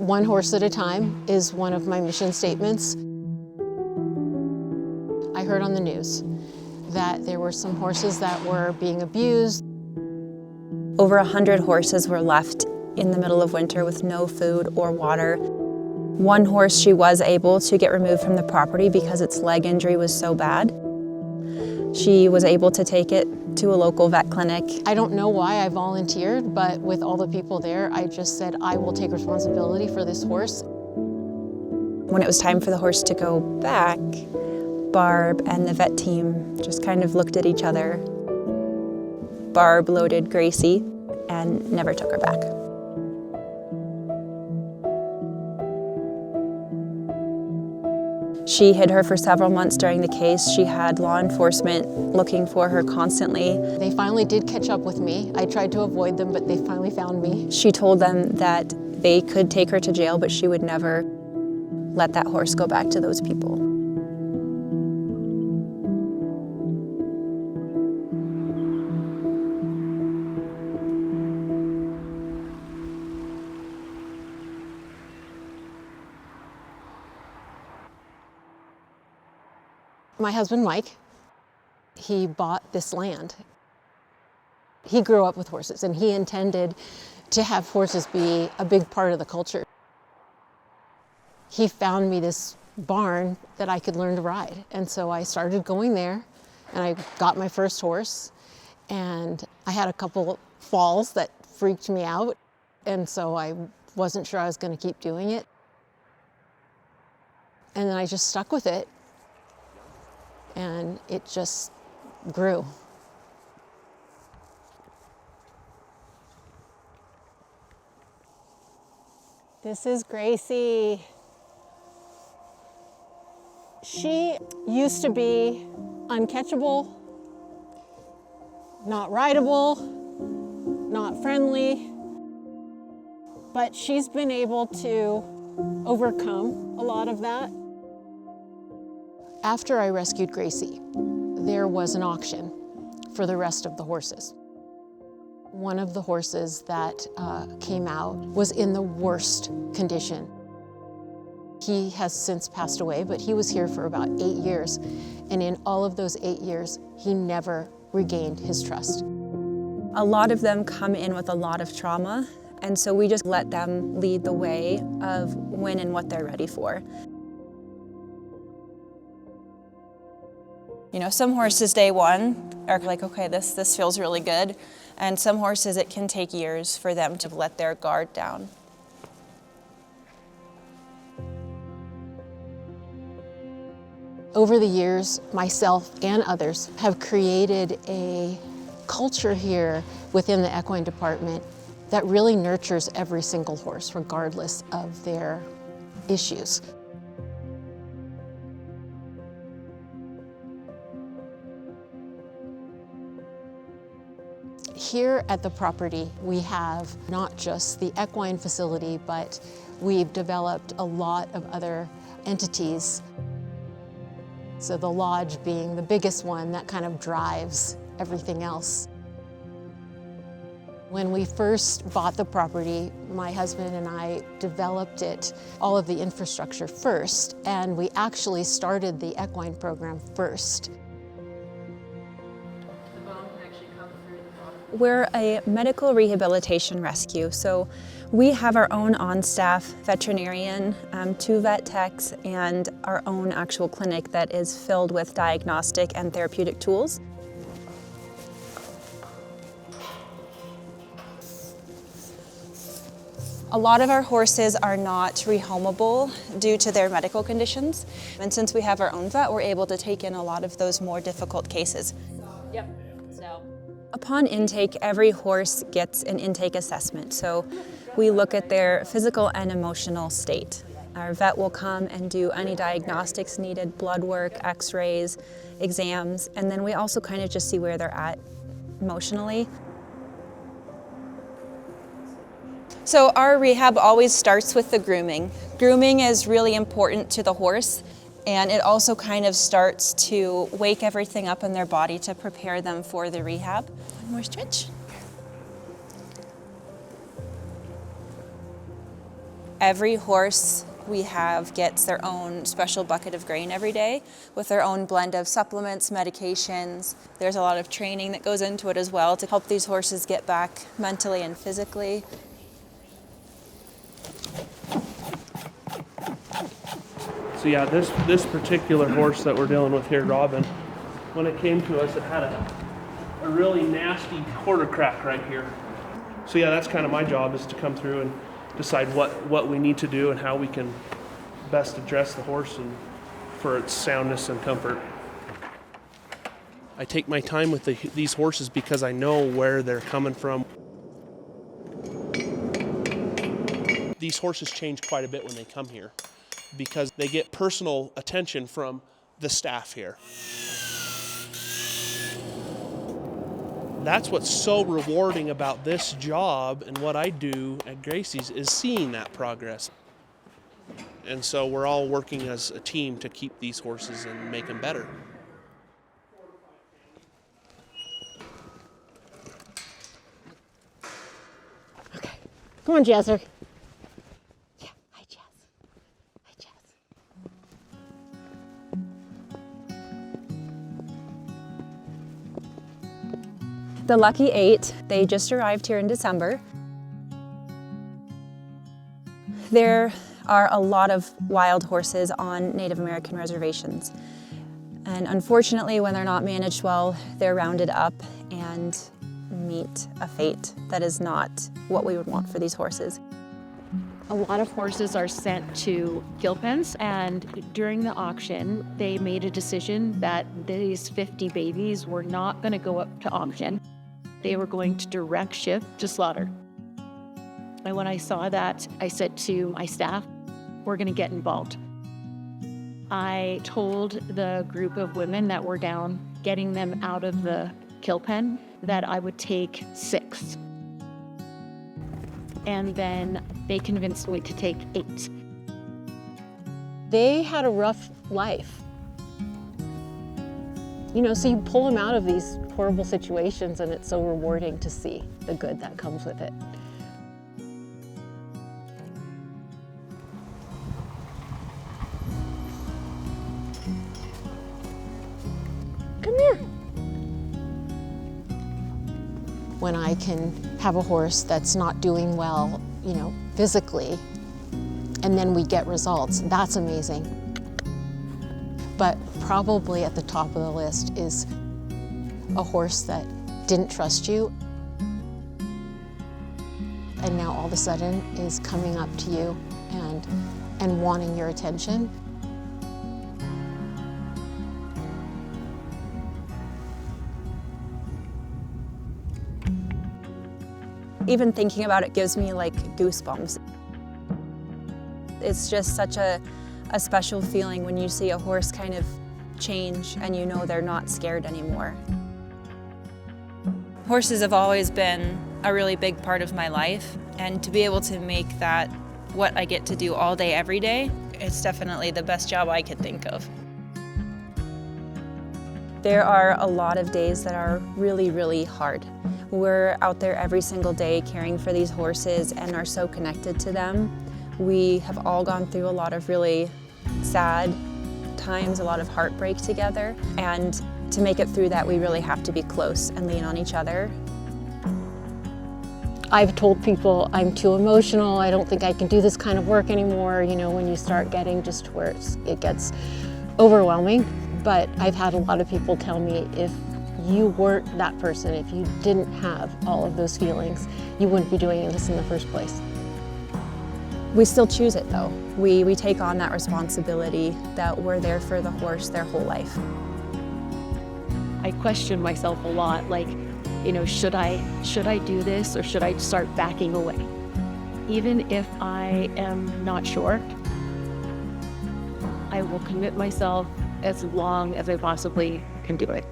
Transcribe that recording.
One horse at a time is one of my mission statements. I heard on the news that there were some horses that were being abused. Over 100 horses were left in the middle of winter with no food or water. One horse, she was able to get removed from the property because its leg injury was so bad. She was able to take it to a local vet clinic. I don't know why I volunteered, but with all the people there, I just said, I will take responsibility for this horse. When it was time for the horse to go back, Barb and the vet team just kind of looked at each other. Barb loaded Gracie and never took her back. She hid her for several months during the case. She had law enforcement looking for her constantly. They finally did catch up with me. I tried to avoid them, but they finally found me. She told them that they could take her to jail, but she would never let that horse go back to those people. My husband, Mike, he bought this land. He grew up with horses, and he intended to have horses be a big part of the culture. He found me this barn that I could learn to ride, and so I started going there, and I got my first horse, and I had a couple falls that freaked me out, and so I wasn't sure I was going to keep doing it. And then I just stuck with it. And it just grew. This is Gracie. She used to be uncatchable, not rideable, not friendly, but she's been able to overcome a lot of that. After I rescued Gracie, there was an auction for the rest of the horses. One of the horses that came out was in the worst condition. He has since passed away, but he was here for about 8 years. And in all of those 8 years, he never regained his trust. A lot of them come in with a lot of trauma, and so we just let them lead the way of when and what they're ready for. You know, some horses day one are like, okay, this feels really good. And some horses, it can take years for them to let their guard down. Over the years, myself and others have created a culture here within the equine department that really nurtures every single horse, regardless of their issues. Here at the property, we have not just the equine facility, but we've developed a lot of other entities. So the lodge being the biggest one that kind of drives everything else. When we first bought the property, my husband and I developed it, all of the infrastructure first, and we actually started the equine program first. We're a medical rehabilitation rescue, so we have our own on-staff veterinarian, 2 vet techs, and our own actual clinic that is filled with diagnostic and therapeutic tools. A lot of our horses are not rehomable due to their medical conditions, and since we have our own vet, we're able to take in a lot of those more difficult cases. Yep. So. Upon intake, every horse gets an intake assessment. So we look at their physical and emotional state. Our vet will come and do any diagnostics needed, blood work, x-rays, exams, and then we also kind of just see where they're at emotionally. So our rehab always starts with the grooming. Grooming is really important to the horse. And it also kind of starts to wake everything up in their body to prepare them for the rehab. One more stretch. Every horse we have gets their own special bucket of grain every day with their own blend of supplements, medications. There's a lot of training that goes into it as well to help these horses get back mentally and physically. So yeah, this particular horse that we're dealing with here, Robin, when it came to us, it had a really nasty quarter crack right here. So yeah, that's kind of my job, is to come through and decide what we need to do and how we can best address the horse and for its soundness and comfort. I take my time with these horses because I know where they're coming from. These horses change quite a bit when they come here because they get personal attention from the staff here. That's what's so rewarding about this job and what I do at Gracie's, is seeing that progress. And so we're all working as a team to keep these horses and make them better. Okay. Come on, Jazzer. Yeah. Hi, Jazz. Hi, Jazz. The Lucky 8, they just arrived here in December. There are a lot of wild horses on Native American reservations. And unfortunately, when they're not managed well, they're rounded up and meet a fate that is not what we would want for these horses. A lot of horses are sent to kill pens, and during the auction, they made a decision that these 50 babies were not going to go up to auction. They were going to direct ship to slaughter. And when I saw that, I said to my staff, we're going to get involved. I told the group of women that were down, getting them out of the kill pen, that I would take 6. And then they convinced me to take 8. They had a rough life. You know, so you pull them out of these horrible situations, and it's so rewarding to see the good that comes with it. Come here. When I can have a horse that's not doing well, you know, physically, and then we get results, that's amazing. But probably at the top of the list is a horse that didn't trust you, and now all of a sudden is coming up to you and wanting your attention. Even thinking about it gives me like goosebumps. It's just such a special feeling when you see a horse kind of change and you know they're not scared anymore. Horses have always been a really big part of my life, and to be able to make that what I get to do all day, every day, it's definitely the best job I could think of. There are a lot of days that are really, really hard. We're out there every single day caring for these horses and are so connected to them. We have all gone through a lot of really sad times, a lot of heartbreak together, and to make it through that, we really have to be close and lean on each other. I've told people I'm too emotional, I don't think I can do this kind of work anymore, you know, when you start getting just to where it gets overwhelming. But I've had a lot of people tell me, if you weren't that person, if you didn't have all of those feelings, you wouldn't be doing this in the first place. We still choose it though. We take on that responsibility that we're there for the horse their whole life. I question myself a lot, like, you know, should I do this, or should I start backing away? Even if I am not sure, I will commit myself as long as I possibly can do it.